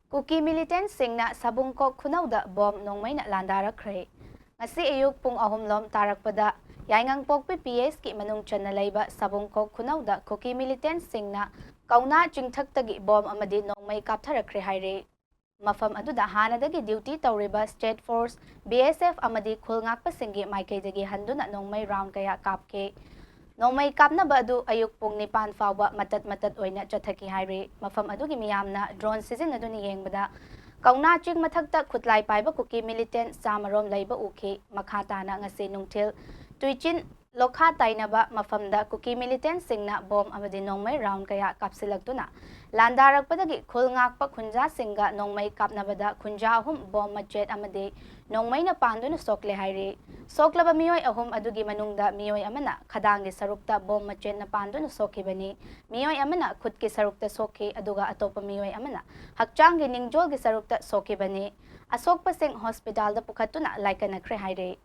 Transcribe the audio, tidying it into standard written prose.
Kuki militantsingna sabungkok khunawda bom nongmaina landarakre. Ngasi ayuk pung ahumlom tarakpada yaingangpokpi PS ki manung channa leiba sabungkok khunawda kuki militantsingna kauna chingthaktagi bom amadi nongmai kaptharakre haire. Mafam aduda hanadagi duty tawriba State Force BSF amadi khulngakpasingi maikaidagi handuna nongmai round kaya kapke. Nongmai kapnaba adu ayuk pung nipan fawba matat oina chathaki haire. Mafam adugi miyamna drone sizinaduni yengbada kauna ching mathakta khutlai paiba kuki militant samarom leiba uki makhatana ngase nungthil tuichin lokha tainaba mafamda kuki militant singna bom amadi nongmai round kaya kapsilaktuna landarakpadagi khulngakpa khunja singa nongmai kapnabada khunja ahum bom machet amadi nongmai na panduna sokle haire. Soklaba miyoy ahum adugi manungda miyoy amana khadangi sarukta bom machet na panduna sokhibani. Miyoy amana khutki sarukta sokhi aduga atopa miyoy amana hakchangi ningjolgi sarukta sokhibani. Asokpasing hospital da pukhatuna laikanakre haire.